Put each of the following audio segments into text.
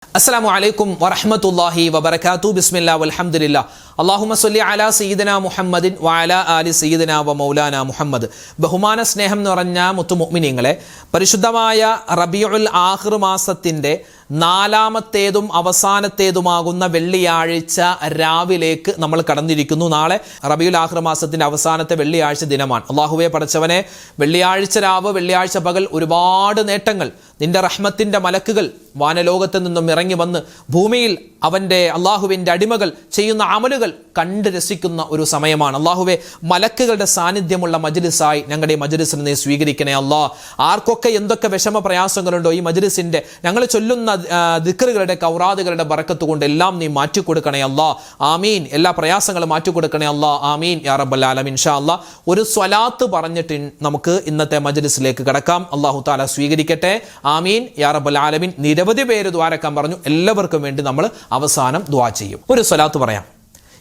अस्सलामु अलैकुम वरहमतुल्लाहि वबरकातुहू बिस्मिल्लाह वल्हम्दुलिल्लाह അല്ലാഹുമ്മ സ്വല്ലി അലാ സയ്യിദിനാ മുഹമ്മദിൻ വഅലാ ആലി സയ്യിദിനാ വ മൗലാനാ മുഹമ്മദ്. ബഹുമാന സ്നേഹം നിറഞ്ഞ മുത്തുമുഅ്മിനീങ്ങളെ, പരിശുദ്ധമായ റബീഉൽ ആഖിർ മാസത്തിൻ്റെ നാലാമത്തേതും അവസാനത്തേതുമാകുന്ന വെള്ളിയാഴ്ച രാവിലേക്ക് നമ്മൾ കടന്നിരിക്കുന്നു. നാളെ റബീഉൽ ആഖിർ മാസത്തിൻ്റെ അവസാനത്തെ വെള്ളിയാഴ്ച ദിനമാണ്. അള്ളാഹുവെ പടച്ചവനെ, വെള്ളിയാഴ്ച രാവ്, വെള്ളിയാഴ്ച പകൽ ഒരുപാട് നേട്ടങ്ങൾ നിന്റെ റഹ്മത്തിൻ്റെ മലക്കുകൾ വാനലോകത്ത് നിന്നും ഇറങ്ങി വന്ന് ഭൂമിയിൽ അവൻ്റെ അള്ളാഹുവിൻ്റെ അടിമകൾ ചെയ്യുന്ന അമലുകൾ കണ്ട് രസിക്കുന്ന ഒരു സമയമാണ്. അള്ളാഹുവെ, മലക്കുകളുടെ സാന്നിധ്യമുള്ള മജ്ലിസായി ഞങ്ങളുടെ ഈ മജ്ലിസിനെ നീ സ്വീകരിക്കണേ അല്ലാ. ആർക്കൊക്കെ എന്തൊക്കെ വിഷമ പ്രയാസങ്ങളുണ്ടോ ഈ മജ്ലിസിൻ്റെ ഞങ്ങൾ ചൊല്ലുന്ന ദിക്റുകളുടെ ഔറാദുകളുടെ ബറക്കത്ത് കൊണ്ട് എല്ലാം നീ മാറ്റിക്കൊടുക്കണേ അല്ലാ. ആമീൻ. എല്ലാ പ്രയാസങ്ങളും മാറ്റിക്കൊടുക്കണേ അല്ലാ. ആമീൻ യാ റബ്ബൽ ആലമീൻ. ഇൻഷാ അല്ലാ ഒരു സ്വലാത്ത് പറഞ്ഞിട്ട് നമുക്ക് ഇന്നത്തെ മജ്ലിസിലേക്ക് കടക്കാം. അല്ലാഹു തആല സ്വീകരിക്കട്ടെ. ആമീൻ യാ റബ്ബൽ ആലമീൻ. നിരവധി പേര് ദുആരക്കാൻ പറഞ്ഞു. എല്ലാവർക്കും വേണ്ടി നമ്മൾ അവസാനം ദുആ ചെയ്യും. ഒരു സ്വലാത്ത് പറയാം.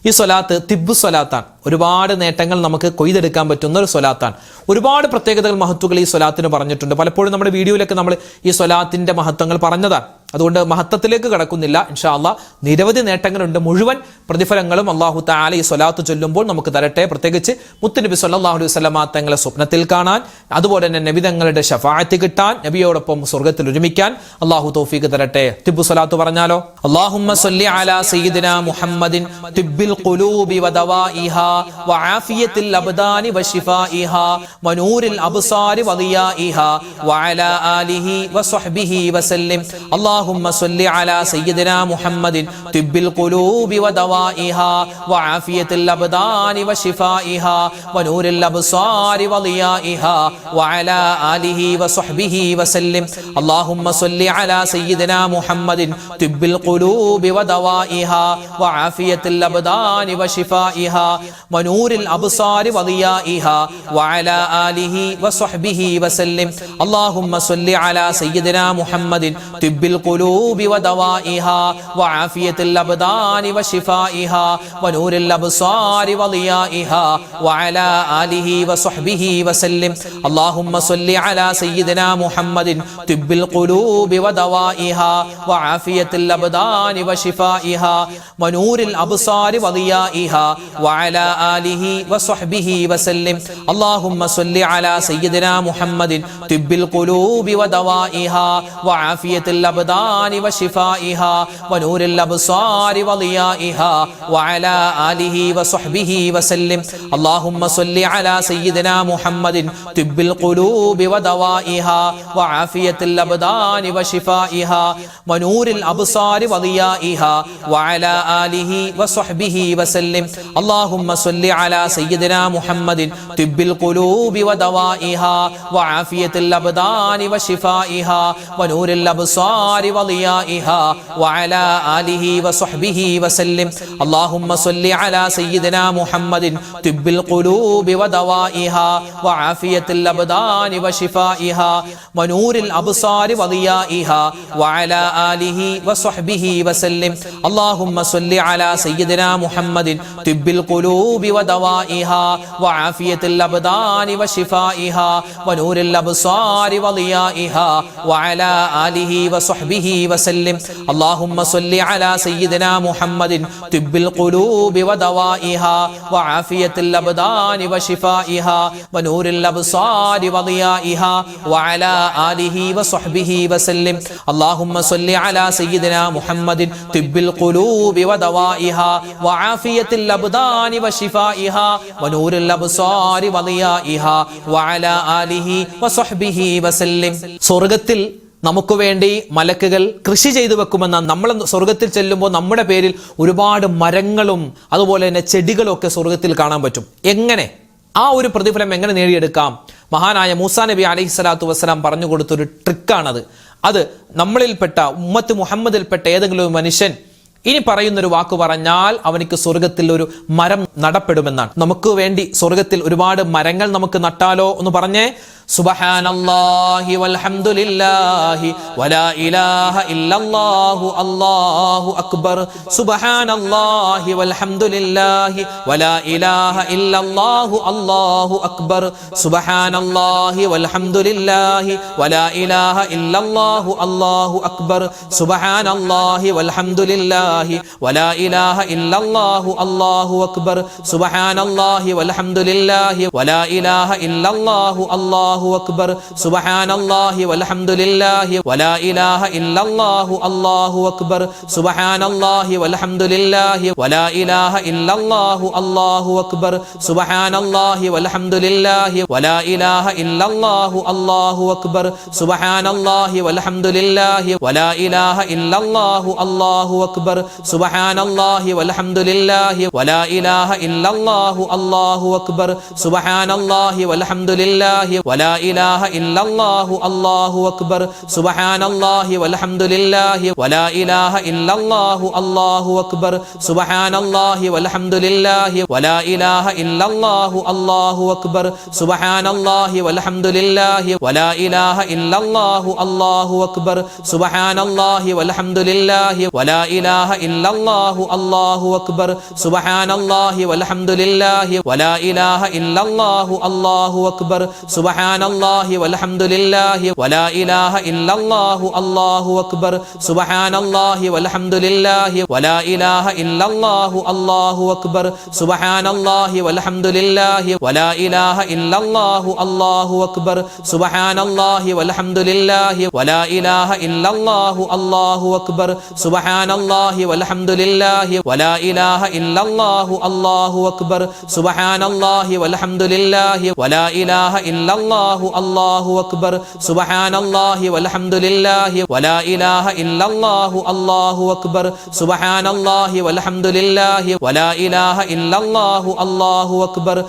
ഈ സ്വലാത്ത് തിബ്ബു സ്വലാത്താണ്. ഒരുപാട് നേട്ടങ്ങൾ നമുക്ക് കൊയ്തെടുക്കാൻ പറ്റുന്ന ഒരു സ്വലാത്താണ്. ഒരുപാട് പ്രത്യേകതകൾ, മഹത്വങ്ങൾ ഈ സ്വലാത്തിന് പറഞ്ഞിട്ടുണ്ട്. പലപ്പോഴും നമ്മുടെ വീഡിയോയിലൊക്കെ നമ്മൾ ഈ സ്വലാത്തിൻ്റെ മഹത്വങ്ങൾ പറഞ്ഞതാണ്. അതുകൊണ്ട് മഹത്വത്തിലേക്ക് കടക്കുന്നില്ല. ഇൻഷാ അല്ലാ നിരവധി നേട്ടങ്ങളുണ്ട്. മുഴുവൻ പ്രതിഫലങ്ങളും അല്ലാഹു തആല ഈ സ്വലാത്ത് ചൊല്ലുമ്പോൾ നമുക്ക് തരട്ടെ. പ്രത്യേകിച്ച് മുത്തുനബി സല്ലല്ലാഹു അലൈഹി വസല്ലമ തങ്ങളെ സ്വപ്നത്തിൽ കാണാൻ, അതുപോലെ തന്നെ നബി തങ്ങളുടെ ശഫാഅത്ത് കിട്ടാൻ, നബിയോടൊപ്പം സ്വർഗ്ഗത്തിൽ ഒരുമിക്കാൻ അല്ലാഹു തൗഫീഖ് തരട്ടെ. തിബ്ബു സ്വലാത്ത് പറഞ്ഞാലോ? അല്ലാഹുമ്മ സ്വല്ലി അലാ സയ്യിദിനാ മുഹമ്മദിൻ തിബ്ബിൽ ഖുലൂബി വദവാഇഹാ വആഫിയത്തിൽ അബ്ദാനി വശിഫാഇഹാ വനൂരിൽ അബ്സാരി വദിയാഇഹാ വഅലാ ആലിഹി വസ്വഹ്ബിഹി വസല്ലം. اللهم صل على سيدنا محمد طب القلوب ودوائها وعافية الأبدان وشفائها ونور الأبصار وضيائها وعلى آله وصحبه وسلم. اللهم صل على سيدنا محمد طب القلوب ودوائها وعافية الأبدان وشفائها ونور الأبصار وضيائها وعلى آله وصحبه وسلم. اللهم صل على سيدنا محمد طب القلوب ودوائها وعافية الأبدان وشفائها ونور الأبصار وضيائها وعلى آله وصحبه وسلم. اللهم صل على سيدنا محمد طب القلوب ودوائها وعافية الأبدان وشفائها ونور الأبصار وضيائها وعلى آله وصحبه وسلم. اللهم صل على سيدنا محمد طب القلوب ودوائها وعافية الأبدان وشفائها ونور الأبصار وضيائها وعلى آله وصحبه وسلم. اللهم صل على سيدنا محمد طب القلوب ودوائها وعافية الأبدان وشفائها ونور الأبصار وضيائها وعلى آله وصحبه وسلم. اللهم صل على سيدنا محمد طب القلوب ودوائها وعافية الأبدان وشفائها ونور الأبصار وضيائها وعلى آله وصحبه وسلم. اللهم صل على سيدنا محمد طب القلوب ودوائها وعافية الأبدان وشفائها ونور الأبصار وضيائها وعلى آله وصحبه وسلم. اللهم صل على سيدنا محمد طب القلوب ودوائها وعافية الأبدان وشفائها ونور الأبصار وضيائها وعلى آله وصحبه وسلم. اللهم صل على سيدنا محمد طب القلوب ودوائها وعافية الأبدان وشفائها ونور الأبصار وضيائها وعلى آله وصحبه وسلم. اللهم صل على سيدنا محمد طب القلوب ودوائها وعافية الأبدان وشفائها ونور الأبصار وضيائها وعلى آله وصحبه وسلم. സ്വർഗ്ഗത്തിൽ നമുക്ക് വേണ്ടി മലക്കുകൾ കൃഷി ചെയ്തു വെക്കുമെന്ന, നമ്മൾ സ്വർഗത്തിൽ ചെല്ലുമ്പോൾ നമ്മുടെ പേരിൽ ഒരുപാട് മരങ്ങളും അതുപോലെ തന്നെ ചെടികളും ഒക്കെ സ്വർഗത്തിൽ കാണാൻ പറ്റും. എങ്ങനെ ആ ഒരു പ്രതിഫലം എങ്ങനെ നേടിയെടുക്കാം? മഹാനായ മൂസാ നബി അലൈഹി സ്വലാത്തു വസ്സലാം പറഞ്ഞു കൊടുത്തൊരു ട്രിക്കാണത്. അത് നമ്മളിൽപ്പെട്ട ഉമ്മത്ത് മുഹമ്മദിൽപ്പെട്ട ഏതെങ്കിലും ഒരു മനുഷ്യൻ ഇനി പറയുന്നൊരു വാക്ക് പറഞ്ഞാൽ അവനിക്ക് സ്വർഗത്തിൽ ഒരു മരം നടപ്പെടുമെന്നാണ്. നമുക്ക് വേണ്ടി സ്വർഗത്തിൽ ഒരുപാട് മരങ്ങൾ നമുക്ക് നട്ടാലോ എന്ന് പറഞ്ഞേ. സുബ്ഹാനല്ലാഹി വൽഹംദുലില്ലാഹി വലാ ഇലാഹ ഇല്ലല്ലാഹു അല്ലാഹു അക്ബർ. സുബ്ഹാനല്ലാഹി വൽഹംദുലില്ലാഹി വലാ ഇലാഹ ഇല്ലല്ലാഹു അല്ലാഹു അക്ബർ. സുബ്ഹാനല്ലാഹി വൽഹംദുലില്ലാഹി വലാ ഇലാഹ ഇല്ലല്ലാഹു അല്ലാഹു അക്ബർ. സുബ്ഹാനല്ലാഹി വൽഹംദുലില്ലാഹി വലാ ഇലാഹ ഇല്ലല്ലാഹു അല്ലാഹു അക്ബർ. സുബ്ഹാനല്ലാഹി വൽഹംദുലില്ലാഹി വലാ ഇലാഹ ഇല്ലല്ലാഹു അല്ലാഹു അക്ബർ. സുബ്ഹാനല്ലാഹി വൽഹംദുലില്ലാഹി വലാ ഇലാഹ ഇല്ലല്ലാഹു അല്ലാഹു അക്ബർ. സുബ്ഹാനല്ലാഹി വൽഹംദുലില്ലാഹി വലാ ഇലാഹ ഇല്ലല്ലാഹു അല്ലാഹു അക്ബർ. സുബ്ഹാനല്ലാഹി വൽഹംദുലില്ലാഹി വലാ ഇലാഹ ഇല്ലല്ലാഹു അല്ലാഹു അക്ബർ. സുബ്ഹാനല്ലാഹി വൽഹംദുലില്ലാഹി വലാ ഇലാഹ ഇല്ലല്ലാഹു അല്ലാഹു അക്ബർ. സുബ്ഹാനല്ലാഹി വൽഹംദുലില്ലാഹി വലാ ഇലാഹ ഇല്ലല്ലാഹു അല്ലാഹു അക്ബർ. സുബ്ഹാനല്ലാഹി വൽഹംദുലില്ലാഹി വലാ ഇലാഹ ഇല്ലല്ലാഹു അല്ലാഹു അക്ബർ. സുബ്ഹാനല്ലാഹി വൽഹംദുലില്ലാഹി വലാ ഇലാഹ ഇല്ലല്ലാഹു അല്ലാഹു അക്ബർ. സുബ്ഹാനല്ലാഹി വൽഹംദുലില്ലാഹി വലാ ഇലാഹ ഇല്ലല്ലാഹു അല്ലാഹു അക്ബർ. സുബ്ഹാനല്ലാഹി വൽഹംദുലില്ലാഹി വലാ ഇലാഹ ഇല്ലല്ലാഹു അല്ലാഹു അക്ബർ. സുബ്ഹാനല്ലാഹി വൽഹംദുലില്ലാഹി വലാ ഇലാഹ ഇല്ലല്ലാഹു അല്ലാഹു അക്ബർ. സുബ്ഹാനല്ലാഹി വൽഹംദുലില്ലാഹി വലാ ഇലാഹ ഇല്ലല്ലാഹു അല്ലാഹു അക്ബർ. സുബ്ഹാനല്ലാഹി വൽഹംദുലില്ലാഹി വലാ ഇലാഹ ഇല്ലല്ലാഹു അല്ലാഹു അക്ബർ. സുബ്ഹാനല്ലാഹി വൽഹംദുലില്ലാഹി വലാ ഇലാഹ ഇല്ലല്ലാഹു അല്ലാഹു അക്ബർ. സുബ്ഹാനല്ലാഹി വൽഹംദുലില്ലാഹി വലാ ഇലാഹ ഇല്ലല്ലാഹു അല്ലാഹു അക്ബർ. സുബ്ഹാനല്ലാഹി വൽഹംദുലില്ലാഹി വലാ ഇലാഹ ഇല്ലല്ലാഹു അല്ലാഹു അക്ബർ. സുബ്ഹാനല്ലാഹി വൽഹംദുലില്ലാഹി വലാ ഇലാഹ ഇല്ലല്ലാഹു അല്ലാഹു അക്ബർ. സുബ്ഹാനല്ലാഹി വൽഹംദുലില്ലാഹി വലാ ഇലാഹ ഇല്ലല്ലാഹു അല്ലാഹു അക്ബർ. സുബ്ഹാനല്ലാഹി വൽഹംദുലില്ലാഹി വലാ ഇലാഹ ഇല്ലല്ലാഹു അല്ലാഹു അക്ബർ. സുബ്ഹാനല്ലാഹി വൽഹംദുലില്ലാഹി വലാ ഇലാഹ ഇല്ലല്ലാഹു അല്ലാഹു അക്ബർ.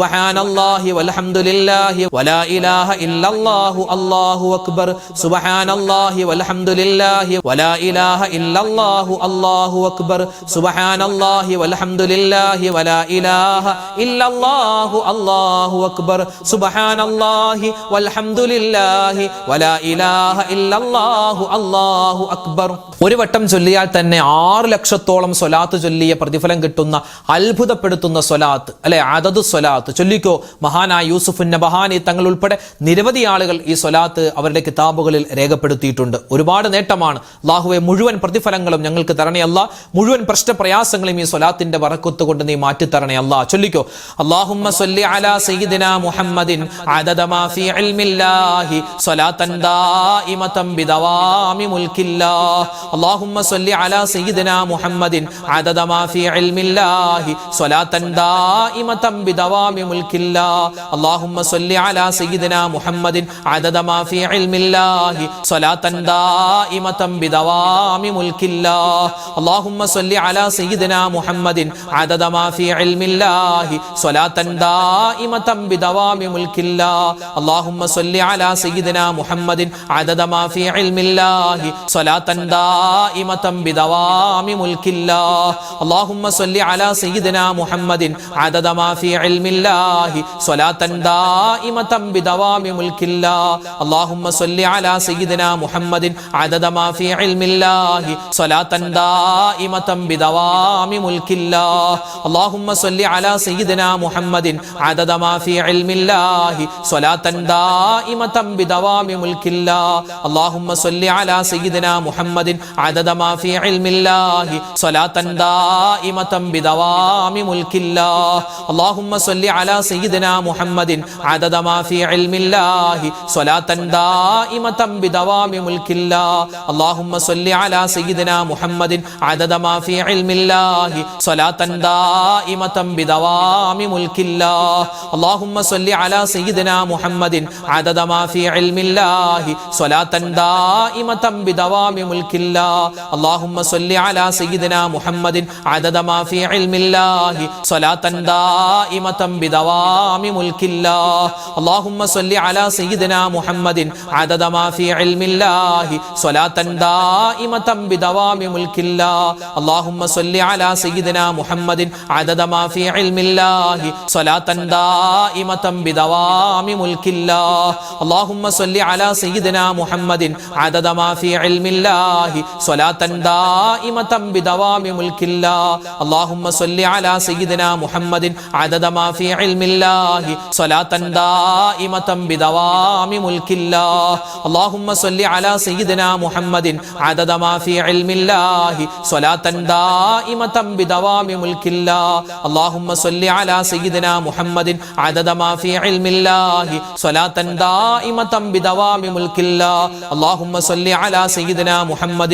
സുബ്ഹാനല്ലാഹി വൽഹംദുലില്ലാഹി വലാ ഇലാഹ ഇല്ലല്ലാഹു അല്ലാഹു അക്ബർ. സുബ്ഹാനല്ലാഹി വൽഹംദുലില്ലാഹി വലാ ഇലാഹ ഇല്ലല്ലാഹു അല്ലാഹു അക്ബർ. സുബ്ഹാനല്ലാഹി വൽഹംദുലില്ലാഹി വലാ ഇലാഹ ഇല്ലല്ലാഹു അല്ലാഹു അക്ബർ. സുബ്ഹാനല്ലാഹി വൽഹംദുലില്ലാഹി വലാ ഇലാഹ ഇല്ലല്ലാഹു അല്ലാഹു അക്ബർ. ഒരു വട്ടം ചൊല്ലിയാൽ തന്നെ 6 ലക്ഷത്തോളം സ്വലാത്ത് ചൊല്ലിയ പ്രതിഫലം കിട്ടുന്ന അത്ഭുതപ്പെടുത്തുന്ന സ്വലാത്ത് അല്ലെ, അദദു സ്വലാത്ത് ചൊല്ലിക്കോ. മഹാനായ യൂസുഫ് നബഹാനി തങ്ങൾ ഉൾപ്പെടെ നിരവധി ആളുകൾ ഈ സ്വലാത്ത് അവരുടെ കിതാബുകളിൽ രേഖപ്പെടുത്തിയിട്ടുണ്ട്. ഒരുപാട് നേട്ടമാണ്. അല്ലാഹുവേ, മുഴുവൻ പ്രതിഫലങ്ങളും ഞങ്ങൾക്ക് തരണേ അല്ലാ. മുഴുവൻ പ്രയാസങ്ങളും ഈ സ്വലാത്തിന്റെ ബറക്കത്ത് കൊണ്ട് നീ മാറ്റിത്തരണേ അല്ലാ. ചൊല്ലിക്കോ. അല്ലാഹുമ്മ സ്വല്ലി അലാ സയ്യിദിനാ മുഹമ്മദിൻ അദദ മാ ഫീ ഇൽമില്ലാഹി സ്വലാത്തൻ ദായിമതൻ ബിദവാമി മുൽക്കില്ലാഹ്. അല്ലാഹുമ്മ സ്വല്ലി അലാ സയ്യിദിനാ മുഹമ്മദിൻ അദദ മാ ഫീ ഇൽമില്ലാഹി സ്വലാത്തൻ ദായിമതൻ ബിദവാമി മുൽക്കില്ലാഹ്. അല്ലാഹുമ്മ സ്വല്ലി അലാ സയ്യിദിനാ മുഹമ്മദിൻ അദദ മാ ഫീ ഇൽമില്ലാഹി സ്വലാത്തൻ ദായിമതൻ ബിദവാമി മുൽക്കില്ലാഹ്. അല്ലാഹുമ്മ സ്വല്ലി അലാ സയ്യിദിനാ മുഹമ്മദിൻ അദദ മാ ഫീ ഇൽമില്ലാഹി സ്വലാത്തൻ ദായിമതൻ ബിദവാമി മുൽക്കില്ലാഹ്. അല്ലാഹുമ്മ സ്വല്ലി അലാ സയ്യിദിനാ മുഹമ്മദിൻ അദദ മാ ഫീ ഇൽമില്ലാഹി സ്വലാത്തൻ ദായിമതൻ ബിദവാമി മുൽക്കില്ലാഹ്. അല്ലാഹുമ്മ സ്വല്ലി അലാ സയ്യിദിനാ മുഹമ്മദിൻ അദദ മാ ഫീ ഇൽമില്ലാഹി സ്വലാത്തൻ ദായിമതൻ ബിദവാമി മുൽക്കില്ലാഹ്. അല്ലാഹുമ്മ സ്വല്ലി അലാ സയ്യിദിനാ മുഹമ്മദിൻ അദദ മാ ഫീ ഇൽമില്ലാഹി സ്വലാത്തൻ ദായിമതൻ ബിദവാമി മുൽക്കില്ലാഹ്. അല്ലാഹുമ്മ സ്വല്ലി അലാ സയ്യിദിനാ മുഹമ്മദിൻ അദദ മാ ഫീ ഇൽമില്ലാഹി സ്വലാത്തൻ ദായിമതൻ ബിദവാമി മുൽക്കില്ലാഹ്. അല്ലാഹുമ്മ സ്വല്ലി അലാ സയ്യിദിനാ മുഹമ്മദിൻ അദദ മാ ഫീ ഇൽമില്ലാഹി സ്വലാത്തൻ ദായിമതൻ ബിദവാമി മുൽക്കില്ലാഹ്. അല്ലാഹുമ്മ സ്വല്ലി അലാ സയ്യിദിനാ മുഹമ്മദിൻ അദദ മാ ഫീ ഇൽമില്ലാഹി സ്വലാത്തൻ ദായിമതൻ ബിദവാമി മുൽക്കില്ലാഹ്. അല്ലാഹുമ്മ സ്വല്ലി അലാ സയ്യിദിനാ മുഹമ്മദിൻ അദദ മാ ഫീ ഇൽമില്ലാഹി സ്വലാത്തൻ ദായിമതൻ ബിദവാമി മുൽക്കില്ലാഹ്. അല്ലാഹുമ്മ സ്വല്ലി അലാ സയ്യിദിനാ മുഹമ്മദിൻ അദദ മാ ഫീ ഇൽമില്ലാഹി സ്വലാത്തൻ ദായിമതൻ ബിദവാമി മുൽക്കില്ലാഹ്. അല്ലാഹുമ്മ സ്വല്ലി അലാ സയ്യിദിനാ മുഹമ്മദിൻ അദദ മാ ഫീ ഇൽമില്ലാഹി സ്വലാത്തൻ ദായിമതൻ ബിദവാമി മുൽക്കില്ലാഹ്. അല്ലാഹുമ്മ സ്വല്ലി അലാ സയ്യിദിനാ മുഹമ്മദിൻ അദദ മാ ഫീ ഇൽമില്ലാഹി സ്വലാത്തൻ ദായിമതൻ ബിദവാമി മുൽക്കില്ലാഹ്. അല്ലാഹുമ്മ സ്വല്ലി അലാ സയ്യിദിനാ മുഹമ്മദിൻ അദദ മാ ഫീ ഇൽമില്ലാഹി സ്വലാത്തൻ ദായിമതൻ ബിദവാമി മുൽക്കില്ലാഹ്. മുൽക്കില്ലാഹ് اللهم صل على سيدنا محمد عدد ما في علم الله صلاة دائمة بدوام ملك الله اللهم صل على سيدنا محمد عدد ما في علم الله صلاة دائمة بدوام ملك الله اللهم صل على سيدنا محمد عدد ما في علم الله صلاة دائمة بدوام ملك الله اللهم صل على سيدنا محمد عدد ما في علم الله صلاة دائمة بدوام ملك الله اللهم صل على سيدنا محمد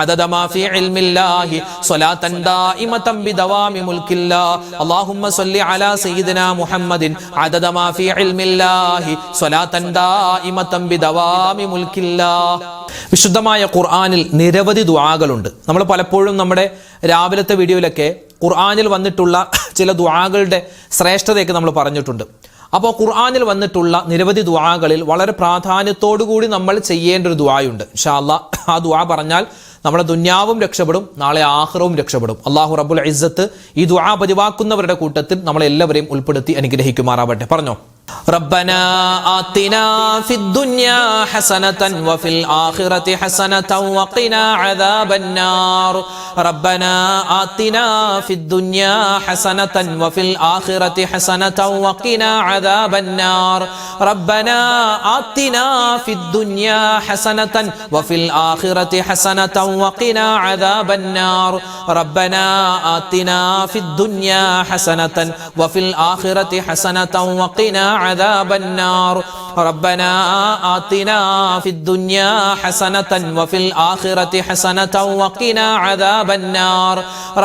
عدد ما في علم الله صلاة دائمة بدوام ملك الله اللهم صل على سيدنا محمد عدد ما في علم الله صلاة دائمة بدوام ملك الله വിശുദ്ധമായ ഖുർആനിൽ നിരവധി ദുആകളുണ്ട്. നമ്മൾ പലപ്പോഴും നമ്മുടെ രാവിലത്തെ വീഡിയോയിലൊക്കെ ഖുർആനിൽ വന്നിട്ടുള്ള ചില ദുആകളുടെ ശ്രേഷ്ഠതയൊക്കെ നമ്മൾ പറഞ്ഞിട്ടുണ്ട്. അപ്പോൾ ഖുർആനിൽ വന്നിട്ടുള്ള നിരവധി ദുആകളിൽ വളരെ പ്രാധാന്യത്തോടുകൂടി നമ്മൾ ചെയ്യേണ്ട ഒരു ദുആയുണ്ട്. ഇൻഷാ അല്ലാഹ് ആ ദുആ പറഞ്ഞാൽ നമ്മുടെ ദുന്യാവും രക്ഷപ്പെടും, നാളെ ആഖിറവും രക്ഷപ്പെടും. അല്ലാഹു റബ്ബുൽ ഇസ്സത്ത് ഈ ദുആ പതിവാക്കുന്നവരുടെ കൂട്ടത്തിൽ നമ്മളെല്ലാവരെയും ഉൾപ്പെടുത്തി അനുഗ്രഹിക്കുമാറാവട്ടെ. പറഞ്ഞോ, ربنا آتنا في الدنيا حسنة وفي الآخرة حسنة وقنا عذاب النار ربنا آتنا في الدنيا حسنة وفي الآخرة حسنة وقنا عذاب النار ربنا آتنا في الدنيا حسنة وفي الآخرة حسنة وقنا عذاب النار ربنا آتنا في الدنيا حسنة وفي الآخرة حسنة وقنا عذاب النار ربنا آتنا في الدنيا حسنة وفي الآخرة حسنة وقنا عذاب النار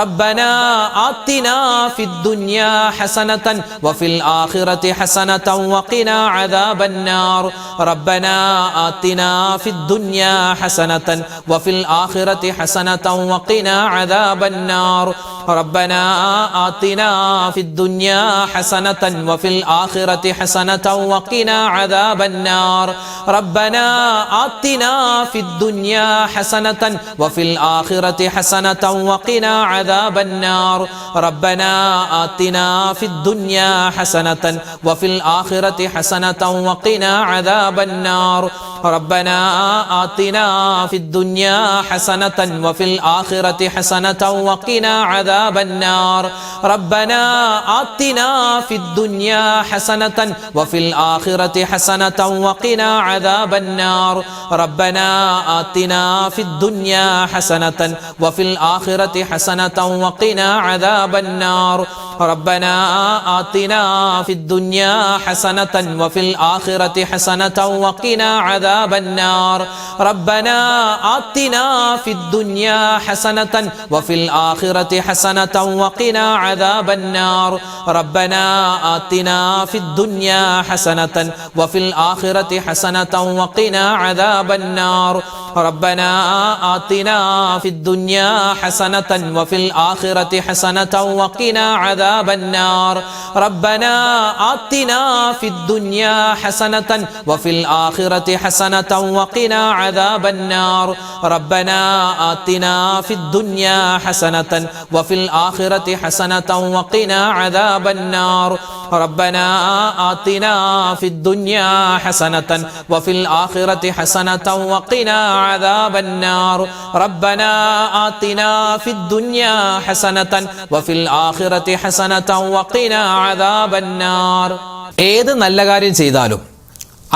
ربنا آتنا في الدنيا حسنة وفي الآخرة حسنة وقنا عذاب النار ربنا آتنا في الدنيا حسنة وفي الآخرة حسنة وقنا عذاب النار ربنا آتنا في الدنيا حسنة وفي الآخرة حسنة وقنا عذاب النار ربنا آتنا في الدنيا حسنة وفي الآخرة حسنة وقنا عذاب النار ربنا آتنا في الدنيا حسنة وفي الآخرة حسنة وقنا عذاب النار ربنا آتنا في الدنيا حسنة وفي الآخرة حسنة وقنا عذاب النار ربنا آتنا في الدنيا حسنة وفي الآخرة حسنة وقنا عذاب النار ربنا آتنا في الدنيا حسنة وفي الآخرة حسنة وقنا عذاب النار ربنا آتنا في الدنيا حسنة وفي الآخرة حسنة وقنا عذاب النار ربنا آتنا في الدنيا حسنة وفي الآخرة حسنة وقنا عذاب النار ربنا آتنا في الدنيا حسنة وفي الآخرة حسنة وقنا عذاب النار ربنا آتنا في الدنيا حسنة وفي الآخرة حسنة وقنا عذاب النار ربنا آتنا في الدنيا حسنة وفي الآخرة حسنة وقنا عذاب النار ربنا آتنا في الدنيا حسنة وفي الآخرة حسنة وقنا عذاب النار ربنا آتنا في الدنيا حسنة وفي الآخرة حسنة وقنا عذاب النار ربنا آتنا في الدنيا حسنة وفي الآخرة حسنة وقنا عذاب النار ഏത് നല്ല കാര്യം ചെയ്താലും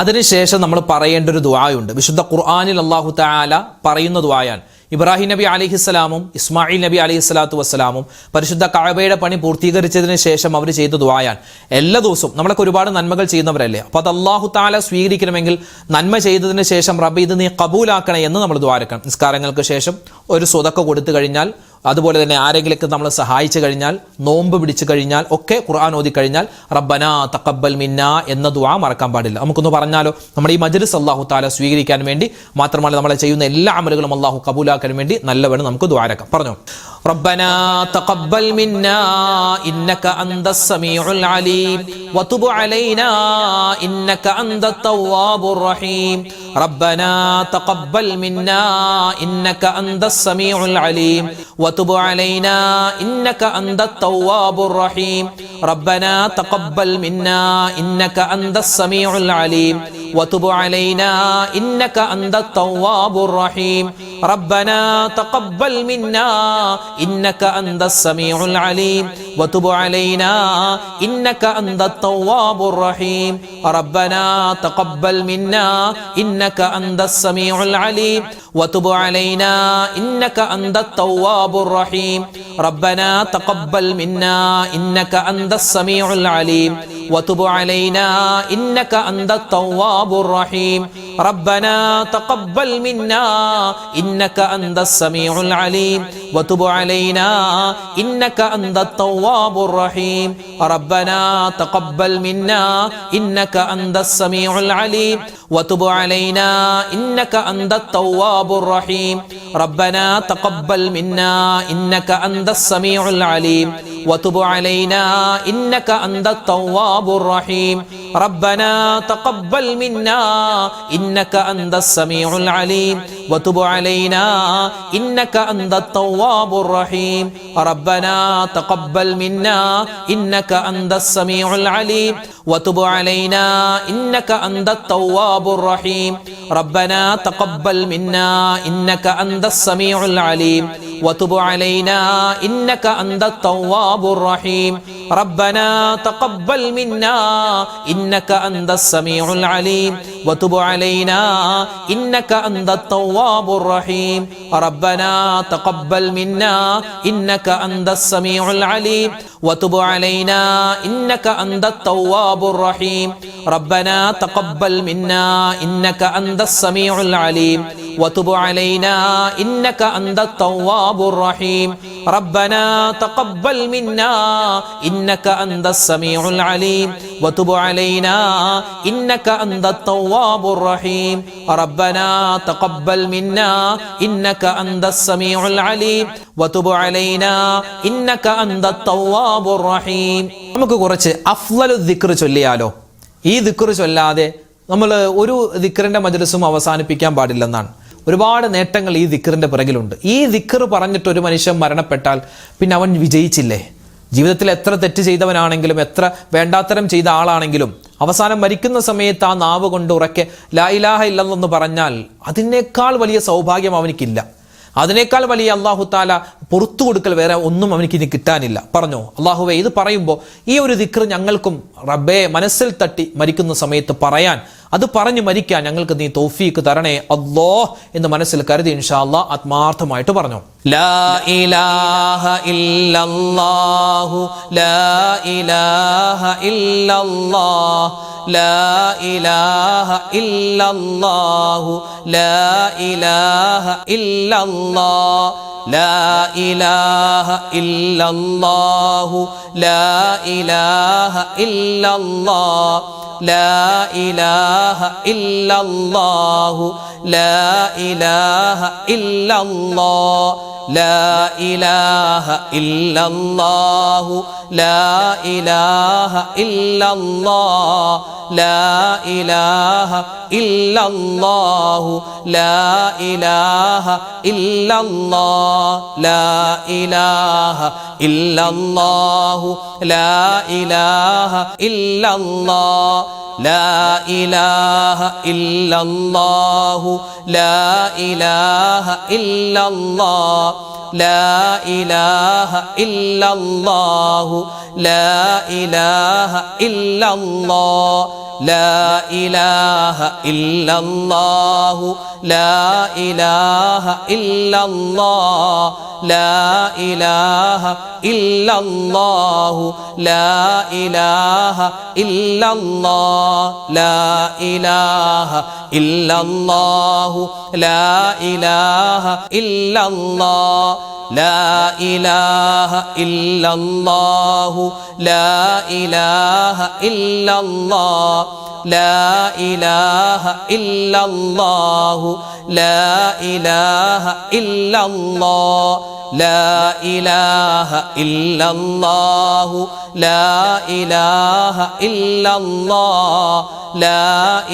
അതിനുശേഷം നമ്മൾ പറയേണ്ട ഒരു ദുആയുണ്ട്. വിശുദ്ധ ഖുർആനിൽ അല്ലാഹു തആല പറയുന്ന ദുആയാണ്. ഇബ്രാഹിം നബി അലൈഹിസ്സലാമും ഇസ്മായിൽ നബി അലൈഹിസ്സലാത്തു വസ്സലാമും പരിശുദ്ധ കഅബയുടെ പണി പൂർത്തീകരിച്ചതിന് ശേഷം അവർ ചെയ്ത ദുആയാണ്. എല്ലാ ദിവസവും നമ്മളൊക്കെ ഒരുപാട് നന്മകൾ ചെയ്യുന്നവരല്ലേ, അപ്പോൾ അത് അല്ലാഹു തആല സ്വീകരിക്കണമെങ്കിൽ നന്മ ചെയ്തതിന് ശേഷം റബ്ബ് ഇത് നീ കബൂലാക്കണേ എന്ന് നമ്മൾ ദുആരക്കണം. നിസ്കാരങ്ങൾക്ക് ശേഷം ഒരു സ്വതക്ക കൊടുത്തു കഴിഞ്ഞാൽ, അതുപോലെ തന്നെ ആരെങ്കിലൊക്കെ നമ്മൾ സഹായിച്ചു കഴിഞ്ഞാൽ, നോമ്പ് പിടിച്ചു കഴിഞ്ഞാൽ ഒക്കെ, ഖുർആൻ ഓതി കഴിഞ്ഞാൽ റബ്ബനാ തഖബ്ബൽ മിന്നാ എന്ന ദുആ മറക്കാൻ പാടില്ല. നമുക്കൊന്ന് പറഞ്ഞാലോ, നമ്മുടെ ഈ മജ്ലിസ് അല്ലാഹു തആല സ്വീകരിക്കാൻ വേണ്ടി മാത്രമല്ല, നമ്മളെ ചെയ്യുന്ന എല്ലാ അമലുകളും അല്ലാഹു കബൂലാക്കാൻ വേണ്ടി നല്ലവണ്ണം നമുക്ക് ദുആരക്കാം. പറഞ്ഞോ, ربنا تقبل منا إنك أنت السميع العليم وتب علينا إنك أنت التواب الرحيم ربنا تقبل منا إنك أنت السميع العليم وتب علينا إنك أنت التواب الرحيم ربنا تقبل منا إنك أنت السميع العليم وتب علينا إنك أنت التواب الرحيم ربنا تقبل منا إنك أنت السميع العليم وتب علينا إنك أنت التواب الرحيم ربنا تقبل منا إنك أنت السميع العليم وتب علينا إنك أنت التواب الرحيم ربنا تقبل منا إنك أنت السميع العليم وتب علينا إنك أنت التواب الرحيم ربنا تقبل منا إنك أنت السميع العليم وتب علينا إنك أنت التواب الرحيم ربنا تقبل منا إنك أنت السميع العليم وتب علينا إنك أنت التواب الرحيم ربنا تقبل منا إنك أنت السميع العليم وتب علينا إنك أنت التواب الرحيم ربنا تقبل منا إنك أنت السميع العليم وتب علينا إنك أنت التواب الرحيم ربنا تقبل منا إنك أنت السميع العليم وتب علينا إنك أنت التواب الرحيم ربنا تقبل منا إنك أنت السميع العليم وتب علينا إنك أنت التواب الرحيم ربنا تقبل منا إنك أنت السميع العليم وتب علينا إنك أنت التواب الرحيم ربنا تقبل منا إنك أنت السميع العليم وتب علينا إنك أنت التواب الرحيم ربنا تقبل منا إنك أنت السميع العليم وتب علينا إنك أنت التواب الرحيم ربنا تقبل منا إنك أنت السميع العليم وتب علينا إنك أنت التواب الرحيم ربنا تقبل منا إنك أنت السميع العليم وتب علينا إنك أنت التواب الرحيم. നമുക്ക് കുറച്ച് അഫ്ളലു ദിക്ർ ചൊല്ലിയാലോ? ഈ ദിക്ർ ചൊല്ലാതെ നമ്മൾ ഒരു ദിക്റിന്റെ മജ്‌ലിസും അവസാനിപ്പിക്കാൻ പാടില്ലെന്നാണ്. ഒരുപാട് നേട്ടങ്ങൾ ഈ ദിക്റിന്റെ പിറകിലുണ്ട്. ഈ ദിക്ർ പറഞ്ഞിട്ട് ഒരു മനുഷ്യൻ മരണപ്പെട്ടാൽ പിന്നെ അവൻ വിജയിച്ചില്ലേ? ജീവിതത്തിൽ എത്ര തെറ്റ് ചെയ്തവനാണെങ്കിലും എത്ര വേണ്ടാത്തരം ചെയ്ത ആളാണെങ്കിലും അവസാനം മരിക്കുന്ന സമയത്ത് ആ നാവ് കൊണ്ട് ഉറക്കെ ലാ ഇലാഹ ഇല്ലല്ലാഹ് എന്ന് പറഞ്ഞാൽ അതിനേക്കാൾ വലിയ സൗഭാഗ്യം അവനിക്കില്ല. അതിനേക്കാൾ വലിയ അല്ലാഹു തആല പുറത്തു കൊടുക്കൽ വേറെ ഒന്നും അവനിക്ക് ഇനി കിട്ടാനില്ല. പറഞ്ഞോ അല്ലാഹുവേ, ഇത് പറയുമ്പോൾ ഈ ഒരു ദിക്ർ ഞങ്ങൾക്കും റബ്ബേ മനസ്സിൽ തട്ടി മരിക്കുന്ന സമയത്ത് പറയാൻ, അത് പറഞ്ഞു മരിക്കാൻ ഞങ്ങൾക്ക് നീ തൗഫീക്ക് തരണേ അല്ലാഹ് എന്ന് മനസ്സിൽ കരുതി ഇൻഷാ അല്ലാഹ് ആത്മാർത്ഥമായിട്ട് പറഞ്ഞു. ലാ ഇലാഹ ഇല്ലല്ലാഹു ലാ ഇലാഹ ഇല്ലല്ലാഹ് ലാ ഇലാഹ ഇല്ലല്ലാഹു ലാ ഇലാഹ ഇല്ലല്ലാഹ് ലാ ഇലാഹ ഇല്ലല്ലാഹു ലാ ഇലാഹ ഇല്ലല്ലാഹ് ലാ ഇലാഹ ഇല്ലല്ലാഹു ലാ ഇലാഹ ഇല്ലല്ലാഹ് ലാ ഇലാഹ ഇല്ലല്ലാഹു ലാ ഇലാഹ ഇല്ലല്ലാഹ് ലാ ഇലാഹ ഇല്ലല്ലാഹു ലാ ഇലാഹ ഇല്ലല്ലാഹ് ലാ ഇലാഹ ഇല്ലല്ലാഹു ലാ ഇലാഹ ഇല്ലല്ലാഹ് ലാ ഇലാഹ ഇല്ലല്ലാഹു ലാ ഇലാഹ ഇല്ലല്ലാഹ് ലാ ഇലാഹ ഇല്ലല്ലാഹു ലാ ഇലാഹ ഇല്ലല്ലാഹ് ലാ ഇലാഹ ഇല്ലല്ലാഹു ലാ ഇലാഹ ഇല്ലല്ലാഹ് ലാ ഇലാഹ ഇല്ലല്ലാഹു ലാ ഇലാഹ ഇല്ലല്ലാഹ് ലാ ഇലാഹ ഇല്ലല്ലാഹു ലാ ഇലാഹ ഇല്ലല്ലാഹ് ലാ ഇലാഹ ഇല്ലല്ലാഹു ലാ ഇലാഹ ഇല്ലല്ലാഹ് ലാ ഇലാഹ ഇല്ലല്ലാഹു ലാ ഇലാഹ ഇല്ലല്ലാഹ് ലാ ഇലാഹ ഇല്ലല്ലാഹു ലാ ഇലാഹ ഇല്ലല്ലാഹ് ലാ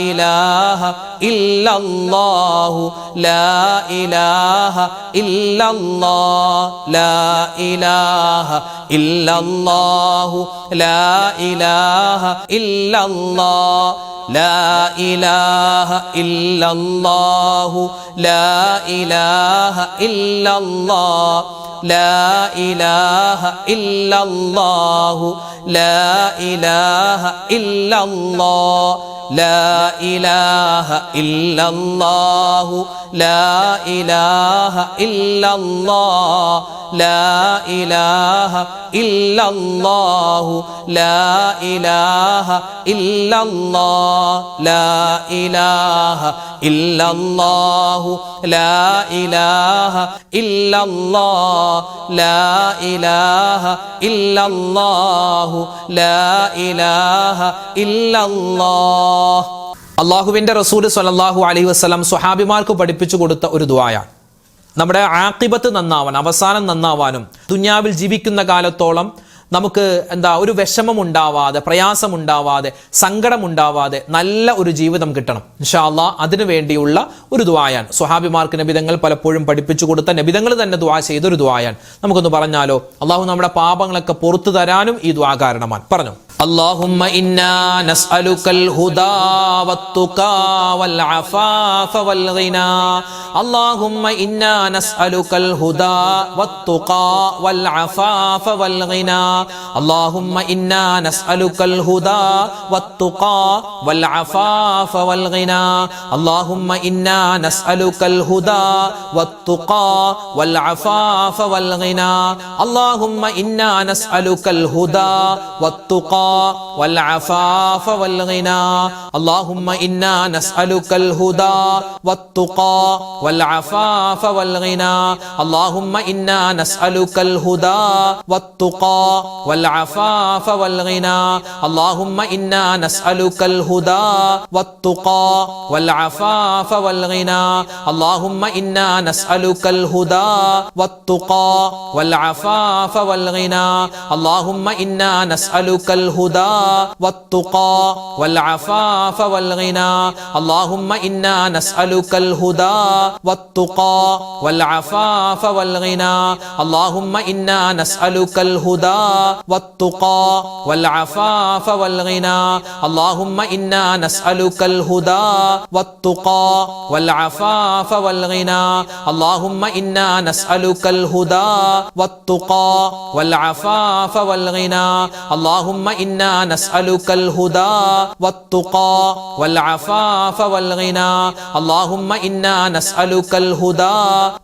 ഇലാഹ ഇല്ലല്ലാഹു ലാ ഇലാഹ ഇല്ലല്ലാഹ് ലാ ഇലാഹ ഇല്ലല്ലാഹു ലാ ഇലാഹ ഇല്ലല്ലാഹ് ലാ ഇലാഹ ഇല്ലല്ലാഹു ലാ ഇലാഹ ഇല്ലല്ലാഹ് ലാ ഇലാഹ ഇല്ലല്ലാഹു ലാ ഇലാഹ ഇല്ലല്ലാഹ് ലാ ഇലാഹ ഇല്ലല്ലാഹു ലാ ഇലാഹ ഇല്ലല്ലാഹ് ലാ ഇലാഹ ഇല്ലല്ലാഹു ലാ ഇലാഹ ഇല്ലല്ലാഹ് ലാ ഇലാഹ ഇല്ലല്ലാഹു ലാ ഇലാഹ ഇല്ലല്ലാഹ് ലാ ഇലാഹ ഇല്ലല്ലാഹു ലാ ഇലാഹ ഇല്ലല്ലാഹ്. അള്ളാഹുവിൻ്റെ റസൂൽ സ്വല്ലല്ലാഹു അലൈഹി വസല്ലം സ്വഹാബിമാർക്ക് പഠിപ്പിച്ചു കൊടുത്ത ഒരു ദുആയാണ്. നമ്മുടെ ആഖിബത്ത് നന്നാവാൻ, അവസാനം നന്നാവാനും, ദുനിയാവിൽ ജീവിക്കുന്ന കാലത്തോളം നമുക്ക് ഒരു വിഷമം ഉണ്ടാവാതെ, പ്രയാസമുണ്ടാവാതെ, സങ്കടമുണ്ടാവാതെ നല്ല ഒരു ജീവിതം കിട്ടണം ഇൻഷാ അല്ലാഹ്. അതിനു വേണ്ടിയുള്ള ഒരു ദുആയാണ്. സ്വഹാബിമാർക്ക് നബിതങ്ങൾ പലപ്പോഴും പഠിപ്പിച്ചു കൊടുത്ത, നബിതങ്ങൾ തന്നെ ദുആ ചെയ്തൊരു ദുആയാണ്. നമുക്കൊന്ന് പറഞ്ഞാലോ? അള്ളാഹു നമ്മുടെ പാപങ്ങളൊക്കെ പുറത്തു തരാനും ഈ ദുആ കാരണമാണ്. പറഞ്ഞു: اللهم إنا نسألك الهدى والتقى والعفاف والغنى اللهم إنا نسألك الهدى والتقى والعفاف والغنى اللهم إنا نسألك الهدى والتقى والعفاف والغنى اللهم إنا نسألك الهدى والتقى والعفاف والغنى اللهم إنا نسألك الهدى والتقى والعفاف والغنى اللهم إنا نسألك الهدى والتقى والعفاف والغنى اللهم إنا نسألك الهدى والتقى والعفاف والغنى اللهم إنا نسألك الهدى والتقى والعفاف والغنى اللهم إنا نسألك الهدى والتقى والعفاف والغنى اللهم إنا نسألك الهدى والتقى والعفاف والغنى اللهم إنا نسألك الهدى والتقى والعفاف والغنى اللهم إنا نسألك الهدى والتقى والعفاف والغنى اللهم إنا نسألك الهدى والتقى والعفاف والغنى اللهم إنا نسألك الهدى والتقى والعفاف والغنى اللهم إنا نسألك الهدى والتقى والعفاف والغنى اللهم إنا نسألك الهدى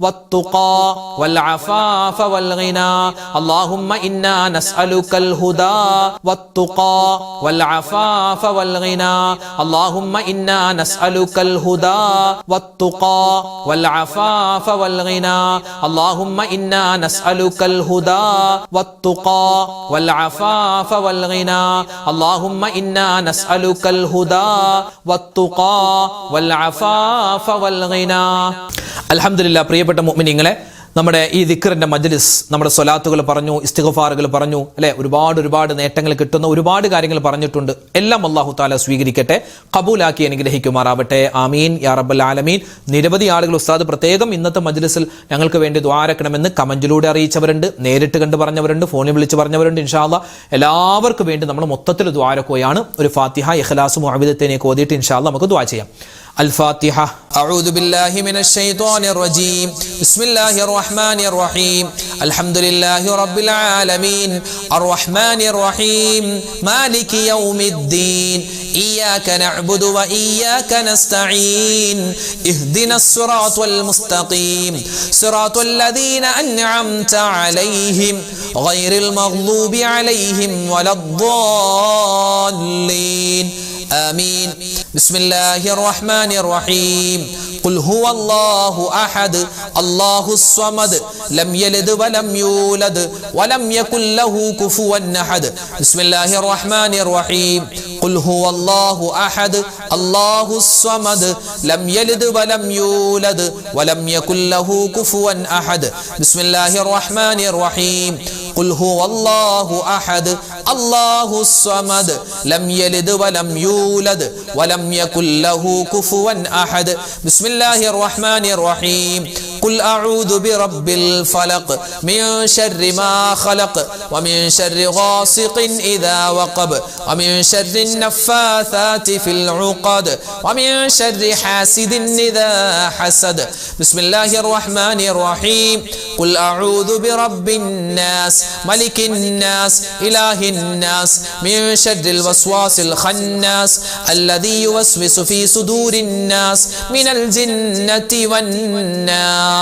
والتقى والعفاف والغنى اللهم إنا نسألك الهدى والتقى والعفاف والغنى اللهم إنا نسألك الهدى والتقى والعفاف والغنى اللهم إنا نسألك الهدى والتقى والعفاف والغنى اللهم إنا نسألك الهدى والتقى والعفاف والغنى. അൽഹംദുലില്ലാ, പ്രിയപ്പെട്ട മുഅ്മിനീങ്ങളെ, നമ്മുടെ ഈ ദിക്റിന്റെ മജ്ലിസ്, നമ്മുടെ സ്വലാത്തുകൾ പറഞ്ഞു, ഇസ്തിഗ്ഫാറുകൾ പറഞ്ഞു, അല്ലെ, ഒരുപാട് നേട്ടങ്ങൾ കിട്ടുന്ന ഒരുപാട് കാര്യങ്ങൾ പറഞ്ഞിട്ടുണ്ട്. എല്ലാം അല്ലാഹു തആല സ്വീകരിക്കട്ടെ, ഖബൂലാക്കി അനുഗ്രഹിക്കുമാറാവട്ടെ. ആമീൻ യാ റബ്ബൽ ആലമീൻ. നിരവധി ആളുകൾ ഉസ്താദ് പ്രത്യേകം ഇന്നത്തെ മജ്ലിസിൽ ഞങ്ങൾക്ക് വേണ്ടി ദുആരക്കണമെന്ന് കമന്റിലൂടെ അറിയിച്ചവരുണ്ട്, നേരിട്ട് കണ്ട് പറഞ്ഞവരുണ്ട്, ഫോണിൽ വിളിച്ച് പറഞ്ഞവരുണ്ട്. ഇൻഷാ അല്ലാഹ് എല്ലാവർക്കും വേണ്ടി നമ്മൾ മൊത്തത്തിൽ ദുആരക്കുകയാണ്. ഒരു ഫാത്തിഹ, ഇഖ്ലാസ്, മുഅവ്വിദത്തൈനൊക്കെ ഓതിയിട്ട് ഇൻഷാ അല്ലാഹ് നമുക്ക് ദുആ ചെയ്യാം. الفاتحة. أعوذ بالله من الشيطان الرجيم. بسم الله الرحمن الرحيم. الحمد لله رب العالمين الرحمن الرحيم مالك يوم الدين إياك نعبد وإياك نستعين اهدنا الصراط المستقيم صراط الذين أنعمت عليهم غير المغضوب عليهم ولا الضالين آمين. بسم الله الرحمن الرحيم. قل هو الله أحد الله الصمد لم يلد ولم يولد ولم يكن له كفوا أحد. بسم الله الرحمن الرحيم. ഖുൽ ഹുവല്ലാഹു അഹദ് അല്ലാഹുസ് സ്വമദ് ലം യലിദ് വലം യൂലദ് വലം യകുൽ ലഹു കുഫുവൻ അഹദ്. ബിസ്മില്ലാഹിർ റഹ്മാനിർ റഹീം. ഖുൽ ഹുവല്ലാഹു അഹദ് അല്ലാഹുസ് സ്വമദ് ലം യലിദ് വലം യൂലദ് വലം യകുൽ ലഹു കുഫുവൻ അഹദ്. ബിസ്മില്ലാഹിർ റഹ്മാനിർ റഹീം. ഖുൽ അഊദു ബിറബ്ബിൽ ഫലഖ് മിൻ ശർരി മാ ഖലഖ് വമിൻ ശർരി ഗാസിഖിൻ ഇദാ വഖബ് വമിൻ ശർരി നഫ്ഫാഥാതി ഫിൽ ഉഖദ് വമിൻ ശർരി ഹാസിദിൻ ഇദാ ഹസദ്. ബിസ്മില്ലാഹിർ റഹ്മാനിർ റഹീം. ഖുൽ അഊദു ബിറബ്ബിൻ നാസ് മലികിൻ നാസ് ഇലാഹിൻ നാസ് മിൻ ശർരിൽ വസ്വാസിൽ ഖന്നാസ് അല്ലദീ യുവസ്വിസു ഫീ സുദൂരിൻ നാസ് മിനൽ ജിന്നതി വന്നാസ്.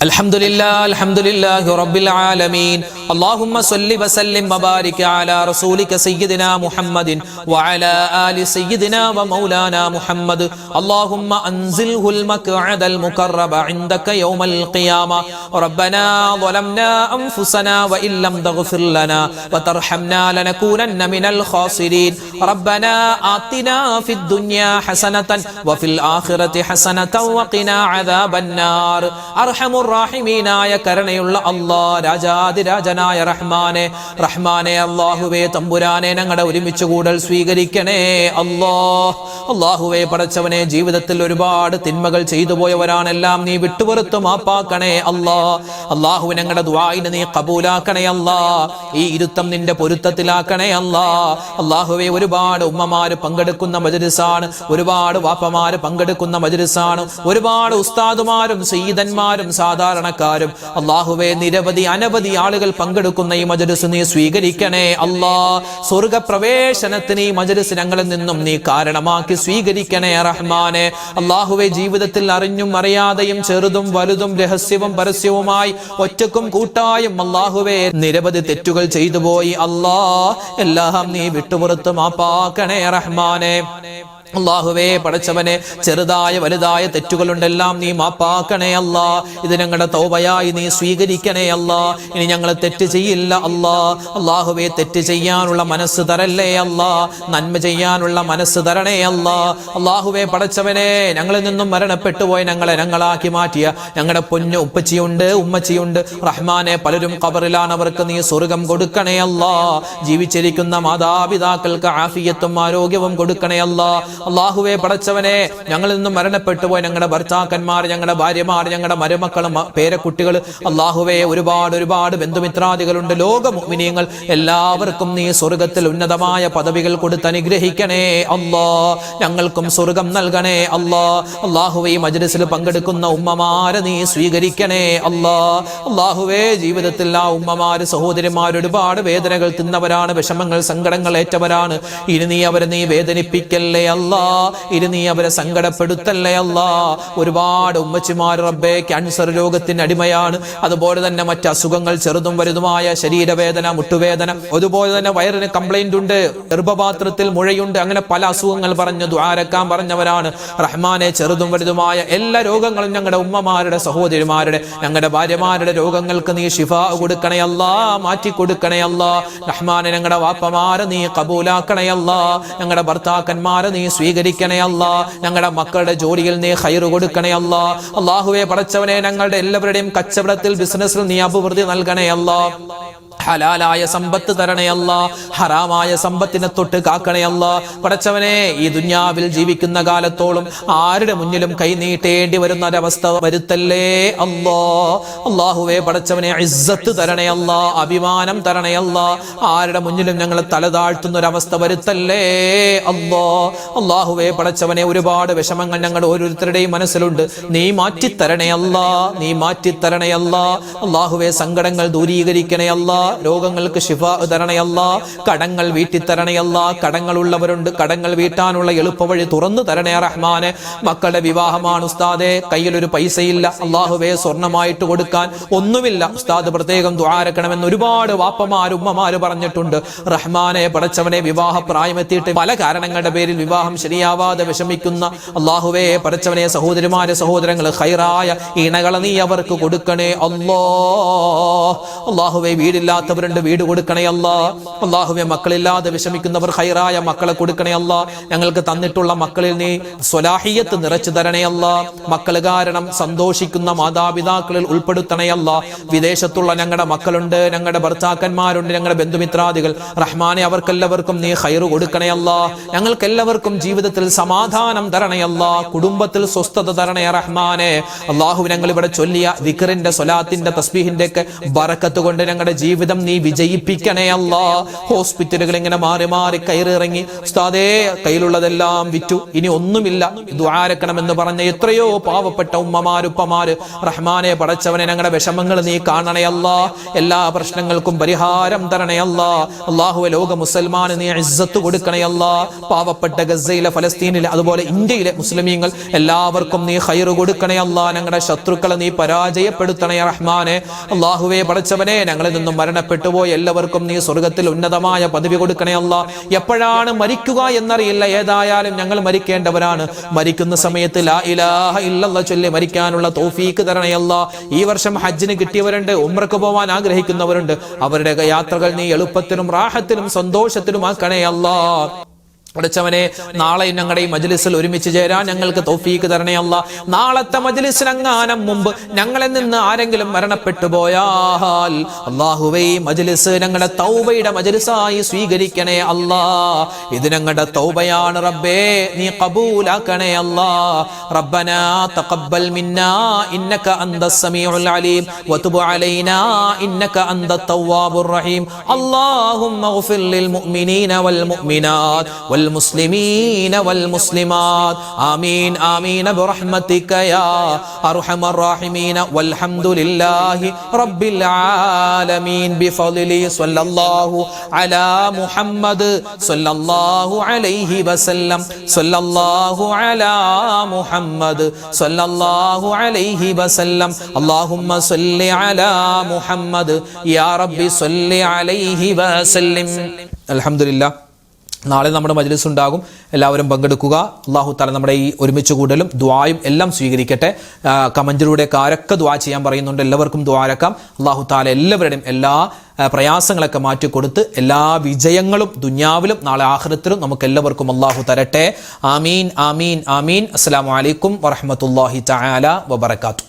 അൽഹംദുലില്ലാഹി റബ്ബിൽ ആലമീൻ. اللهم صل وسلم وبارك على رسولك سيدنا محمد وعلى آل سيدنا ومولانا محمد. اللهم أنزله المقعد المقرب عندك يوم القيامة. ربنا ظلمنا أنفسنا وإن لم تغفر لنا وترحمنا لنكونن من الخاسرين. ربنا آتنا في الدنيا حسنة وفي الآخرة حسنة وقنا عذاب النار. أرحم الراحمين يا കരുണയുള്ള അല്ലാഹ്, രാജാതിരാജനായ റഹ്മാനെ, റഹ്മാനെ അല്ലാഹുവേ തമ്പുരാനെ, ഞങ്ങളുടെ ഒരുമിച്ച് കൂടൽ സ്വീകരിക്കണേ അല്ലാഹ്. അല്ലാഹുവേ പടച്ചവനെ, ജീവിതത്തിൽ ഒരുപാട് തിന്മകൾ ചെയ്തു പോയവരാണെല്ലാം നീ വിട്ടുപുറത്ത് മാപ്പാക്കണേ അല്ലാഹ്. അല്ലാഹു ഞങ്ങളുടെ ദുആഇനെ നീ കബൂലാക്കണേ അല്ലാഹ്. ഈ ഇരുത്തം നിന്റെ പൊരുത്തത്തിലാക്കണേ അല്ലാഹ്. അല്ലാഹുവേ, ഒരുപാട് ഉമ്മമാര് പങ്കെടുക്കുന്ന മജ്‌ലിസാണ്, ഒരുപാട് വാപ്പമാര് പങ്കെടുക്കുന്ന മജ്‌ലിസാണ്, ഒരുപാട് ഉസ്താദുമാരും സയ്യിദന്മാരും സാധാരണക്കാരും അല്ലാഹുവേ നിരവധി അനവധി ആളുകൾ പങ്കെടുക്കുന്ന ഈ മജ്‌ലിസ് നീ സ്വീകരിക്കണേ അല്ലാഹ്. സ്വർഗ്ഗപ്രവേശനത്തിന് ഈ മജ്‌ലിസ് ഞങ്ങളിൽ നിന്നും നീ കാരണമാക്കി സ്വീകരിക്കണേ റഹ്മാനെ. അല്ലാഹുവേ, ജീവിതത്തിൽ അറിഞ്ഞും അറിയാതെയും ചെറുതും വലുതും രഹസ്യവും പരസ്യവുമായി ഒറ്റക്കും കൂട്ടായും അല്ലാഹുവേ നിരവധി തെറ്റുകൾ ചെയ്തു പോയി അല്ലാഹ്. എല്ലാം നീ വിട്ടുപുറത്ത് മാപ്പാക്കണേ റഹ്മാനെ. അല്ലാഹുവേ പടച്ചവനെ, ചെറുതായ വലുതായ തെറ്റുകളുണ്ടെല്ലാം നീ മാപ്പാക്കണേ അല്ലാ. ഇത് ഞങ്ങളുടെ തൗബയായി നീ സ്വീകരിക്കണേ അല്ലാ. ഇനി ഞങ്ങൾ തെറ്റ് ചെയ്യില്ല അല്ലാ. അല്ലാഹുവേ, തെറ്റ് ചെയ്യാനുള്ള മനസ്സ് തരല്ലേ അല്ലാ. നന്മ ചെയ്യാനുള്ള മനസ്സ് തരണേ അല്ലാ. അല്ലാഹുവേ പടച്ചവനെ, ഞങ്ങളിൽ നിന്നും മരണപ്പെട്ടു പോയ ഞങ്ങളാക്കി മാറ്റിയ ഞങ്ങളുടെ പൊന്നു ഉപ്പച്ചിയുണ്ട്, ഉമ്മച്ചിയുണ്ട് റഹ്മാനെ. പലരും ഖബറിലാണ്, അവർക്ക് നീ സ്വർഗ്ഗം കൊടുക്കണേ അല്ലാ. ജീവിച്ചിരിക്കുന്ന മാതാപിതാക്കൾക്ക് ആഫിയത്തും ആരോഗ്യവും കൊടുക്കണേ അല്ലാ. അല്ലാഹുവേ പടച്ചവനെ, ഞങ്ങളിൽ നിന്നും മരണപ്പെട്ടു പോയ ഞങ്ങളുടെ ഭർത്താക്കന്മാർ, ഞങ്ങളുടെ ഭാര്യമാർ, ഞങ്ങളുടെ മരുമക്കളും പേരക്കുട്ടികൾ അല്ലാഹുവേ, ഒരുപാട് ബന്ധുമിത്രാദികളുണ്ട്. ലോക മുഅ്മിനീങ്ങൾ എല്ലാവർക്കും നീ സ്വർഗ്ഗത്തിൽ ഉന്നതമായ പദവികൾ കൊടുത്ത് അനുഗ്രഹിക്കണേ അല്ലാ. ഞങ്ങൾക്കും സ്വർഗ്ഗം നൽകണേ അല്ലാ. അല്ലാഹുവേ, ഈ മജ്‌ലിസിൽ പങ്കെടുക്കുന്ന ഉമ്മമാരെ നീ സ്വീകരിക്കണേ അല്ലാ. അല്ലാഹുവേ, ജീവിതത്തിൽ ആ ഉമ്മമാര് സഹോദരിമാർ ഒരുപാട് വേദനകൾ തിന്നവരാണ്, വിഷമങ്ങൾ സങ്കടങ്ങൾ ഏറ്റവരാണ്. ഇനി നീ അവരെ നീ വേദനിപ്പിക്കല്ലേ അല്ലാ. ഇനി നീ അവരെ സങ്കടപ്പെടുത്തല്ലേ അല്ലാ. ഒരുപാട് ഉമ്മച്ചിമാർ റബ്ബേ ക്യാൻസർ രോഗത്തിന് അടിമയാണ്. അതുപോലെ തന്നെ മറ്റ് അസുഖങ്ങൾ ചെറുതും വലുതുമായ ശരീരവേദന, മുട്ടുവേദന, അതുപോലെ തന്നെ വയറിന് കംപ്ലൈന്റ് ഉണ്ട്, ഗർഭപാത്രത്തിൽ മുഴയുണ്ട്, അങ്ങനെ പല അസുഖങ്ങൾ പറഞ്ഞു ദുആരക്കാൻ പറഞ്ഞവരാണ് റഹ്മാനെ. ചെറുതും വലുതുമായ എല്ലാ രോഗങ്ങളും ഞങ്ങളുടെ ഉമ്മമാരുടെ, സഹോദരിമാരുടെ, ഞങ്ങളുടെ ഭാര്യമാരുടെ രോഗങ്ങൾക്ക് നീ ശിഫാ കൊടുക്കണേ അല്ലാ, മാറ്റി കൊടുക്കണേ അല്ലാ. റഹ്മാനെ, ഞങ്ങളുടെ വാപ്പമാരെ നീ കബൂലാക്കണേ അല്ലാ. ഞങ്ങളുടെ ഭർത്താക്കന്മാരെ നീ സ്വീകരിക്കണേ അല്ലാ. ഞങ്ങളുടെ മക്കളുടെ ജോലിയിൽ നീ ഖൈർ കൊടുക്കണേ അല്ലാ. അല്ലാഹുവേ പടച്ചവനെ, ഞങ്ങളുടെ എല്ലാവരുടെയും കച്ചവടത്തിൽ ബിസിനസ്സിൽ നീ അഭിവൃദ്ധി നൽകണേ അല്ലാ. ഹലാലായ സമ്പത്ത് തരണേ അല്ലാ. ഹറാമായ സമ്പത്തിനെ തൊട്ട് കാക്കണേ അല്ലാ. പടച്ചവനെ, ഈ ദുനിയാവിൽ ജീവിക്കുന്ന കാലത്തോളം ആരുടെ മുന്നിലും കൈ നീട്ടേണ്ടി വരുന്ന ഒരവസ്ഥ വരുത്തല്ലേ അല്ലാ. അല്ലാഹുവേ പടച്ചവനെ, ഇസ്സത്ത് തരണേ അല്ലാ, അഭിമാനം തരണേ അല്ലാ. ആരുടെ മുന്നിലും ഞങ്ങൾ തല താഴ്ത്തുന്ന ഒരവസ്ഥ വരുത്തല്ലേ അല്ലാ. അല്ലാഹുവേ പടച്ചവനെ, ഒരുപാട് വിഷമങ്ങൾ ഞങ്ങളുടെ ഓരോരുത്തരുടെയും മനസ്സിലുണ്ട്. നീ മാറ്റിത്തരണേ അല്ലാ, നീ മാറ്റിത്തരണേ അല്ലാ. അല്ലാഹുവേ, സങ്കടങ്ങൾ ദൂരീകരിക്കണേ അല്ലാ. രോഗങ്ങൾക്ക് ശിഫാ തരണേ അല്ലാ. കടങ്ങൾ വീട്ടി തരണേ അല്ലാ. കടങ്ങളുള്ളവരുണ്ട്, കടങ്ങൾ വീട്ടാനുള്ള എളുപ്പവഴി തുറന്നു തരണേ റഹ്മാനെ. മക്കളുടെ വിവാഹമാണ് ഉസ്താദേ, കയ്യിലൊരു പൈസയില്ല അല്ലാഹുവേ, സ്വർണ്ണമായിട്ട് കൊടുക്കാൻ ഒന്നുമില്ല ഉസ്താദ്, പ്രത്യേകം ദുആരക്കണമെന്ന് ഒരുപാട് വാപ്പമാര് ഉമ്മമാര് പറഞ്ഞിട്ടുണ്ട് റഹ്മാനെ. പടച്ചവനെ, വിവാഹ പ്രായമെത്തിയിട്ട് പല കാരണങ്ങളുടെ പേരിൽ വിവാഹം ശരിയാവാതെ വിഷമിക്കുന്ന അല്ലാഹുവേ പടച്ചവനെ, സഹോദരിമാരെ, സഹോദരങ്ങൾ, ഖൈറായ ഇണകളെ നീ അവർക്ക് കൊടുക്കണേ അല്ലാ. അല്ലാഹുവേ, വീടില്ലാത്ത വീടില്ലാത്തവരുണ്ട്, വീട് കൊടുക്കണേ അല്ലാ. അല്ലാഹുവേ മക്കളില്ലാതെ വിഷമിക്കുന്നവർ ഖൈറായ മക്കളെ കൊടുക്കണേ അല്ലാ. ഞങ്ങൾക്ക് തന്നിട്ടുള്ള മക്കളിൽ നീ സ്വലാഹിയത്ത് നിറച്ചു തരണേ അല്ലാ. മക്കൾ കാരണം സന്തോഷിക്കുന്ന മാതാപിതാക്കളിൽ ഉൾപ്പെടുത്തണേ അല്ലാ. വിദേശത്തുള്ള ഞങ്ങളുടെ മക്കളുണ്ട്, ഞങ്ങളുടെ ഭർത്താക്കന്മാരുണ്ട്, ഞങ്ങളുടെ ബന്ധുമിത്രാദികൾ, റഹ്മാനെ അവർക്കെല്ലാവർക്കും നീ ഖൈറ് കൊടുക്കണേ അല്ലാ. ഞങ്ങൾക്ക് എല്ലാവർക്കും ജീവിതത്തിൽ സമാധാനം തരണേ അല്ലാ. കുടുംബത്തിൽ സ്വസ്ഥത തരണേ റഹ്മാനെ. അല്ലാഹു ഞങ്ങൾ ഇവിടെ ചൊല്ലിയ ദിക്റിന്റെ സ്വലാത്തിന്റെ തസ്ബീഹിന്റെ ഒക്കെ ബറക്കത്ത് കൊണ്ട് ഞങ്ങളുടെ ജീവിതം നീ വിജയിപ്പിക്കണേ അല്ലാ. ഹോസ്പിറ്റലുകൾ ഇങ്ങനെ മാറി മാറി കയറിറങ്ങി ഉസ്താദേ കയ്യിലുള്ളതെല്ലാം വിറ്റു, ഇനി ഒന്നുമില്ല, ദുആരക്കണമെന്ന് പറഞ്ഞ എത്രയോ പാവപ്പെട്ട ഉമ്മമാരുപ്പമാര്, റഹ്മാനെ പടച്ചവനെ ഞങ്ങളുടെ വിഷമങ്ങൾ നീ കാണണേ അല്ലാ. എല്ലാ പ്രശ്നങ്ങൾക്കും പരിഹാരം തരണേ അല്ലാ. അല്ലാഹുവേ ലോക മുസൽമാന് നീ ഇസ്സത്ത് കൊടുക്കണേ അല്ലാ. പാവപ്പെട്ട ഗസയിലെ, ഫലസ്തീനിലെ, അതുപോലെ ഇന്ത്യയിലെ മുസ്ലിമീങ്ങൾ എല്ലാവർക്കും നീ ഖൈറ് കൊടുക്കണേ അല്ലാ. ഞങ്ങളുടെ ശത്രുക്കളെ നീ പരാജയപ്പെടുത്തണേ റഹ്മാനെ. അല്ലാഹുവേ പടച്ചവനെ ഞങ്ങളിൽ നിന്നും മരണപ്പെട്ടു പോയ എല്ലാവർക്കും നീ സ്വർഗ്ഗത്തിൽ ഉന്നതമായ പദവി കൊടുക്കണേ അല്ലാ. എപ്പോഴാണ് മരിക്കുക എന്നറിയില്ല, ഏതായാലും ഞങ്ങൾ മരിക്കേണ്ടവരാണ്. മരിക്കുന്ന സമയത്ത് ലാ ഇലാഹ ഇല്ലല്ലാഹ് ചൊല്ലി മരിക്കാനുള്ള തൗഫീക്ക് തരണേ അല്ലാ. ഈ വർഷം ഹജ്ജിന് കിട്ടിയവരുണ്ട്, ഉംറക്ക് പോവാൻ ആഗ്രഹിക്കുന്നവരുണ്ട്, അവരുടെ യാത്രകൾ നീ എളുപ്പത്തിനും റാഹത്തിനും സന്തോഷത്തിനും ആക്കണേ അല്ലാ. പടച്ചവനെ നാളെ ഞങ്ങളുടെ ഈ മജ്ലിസിൽ ഒരുമിച്ച് ചേരാൻ ഞങ്ങൾക്ക് തൗഫീക്ക് തരണേ അല്ലാ. നാളത്തെ മജ്ലിസിനെങ്ങാനും മുമ്പ് ഞങ്ങളിൽ നിന്ന് ആരെങ്കിലും മരണപ്പെട്ടു പോയാൽ അല്ലാഹുവേ മജ്ലിസ് ഞങ്ങളുടെ തൗബയുടെ മജ്ലിസായി സ്വീകരിക്കണേ അല്ലാ. ഇത് ഞങ്ങളുടെ തൗബയാണ് റബ്ബേ, നീ ഖബൂലാക്കണേ അല്ലാ. റബ്ബനാ തഖബ്ബൽ മിന്നാ ഇന്നക അന്തസ് സമീഉൽ അലീം വതുബ് അലൈനാ ഇന്നക അന്തത് തവ്വാബുർ റഹീം. അല്ലാഹുമ്മഗ്ഫിർ ലിൽ മുഅ്മിനീന വൽ മുഅ്മിനാത് والمسلمين والمسلمات آمين آمين برحمتك يا أرحم الراحمين والحمد لله رب العالمين بفضله صلى الله على محمد صلى الله عليه وسلم صلى الله على محمد صلى الله عليه وسلم اللهم صل على محمد يا رب صل عليه وسلم. الحمد لله. നാളെ നമ്മുടെ മജ്ലിസ് ഉണ്ടാകും, എല്ലാവരും പങ്കെടുക്കുക. അല്ലാഹു തആല നമ്മുടെ ഈ ഒരുമിച്ച് കൂടലും ദുആയും എല്ലാം സ്വീകരിക്കട്ടെ. കമന്റിലൂടെ ആരൊക്കെ ദുആ ചെയ്യാൻ പറയുന്നുണ്ട്, എല്ലാവർക്കും ദുആരക്കാം. അല്ലാഹു തആല എല്ലാവരുടെയും എല്ലാ പ്രയാസങ്ങളൊക്കെ മാറ്റിക്കൊടുത്ത് എല്ലാ വിജയങ്ങളും ദുനിയാവിലും നാളെ ആഖിറത്തിലും നമുക്ക് എല്ലാവർക്കും അല്ലാഹു തരട്ടെ. ആമീൻ ആമീൻ ആമീൻ. അസ്സലാമു അലൈക്കും വറഹ്മത്തുള്ളാഹി തആല വബറകാതുഹു.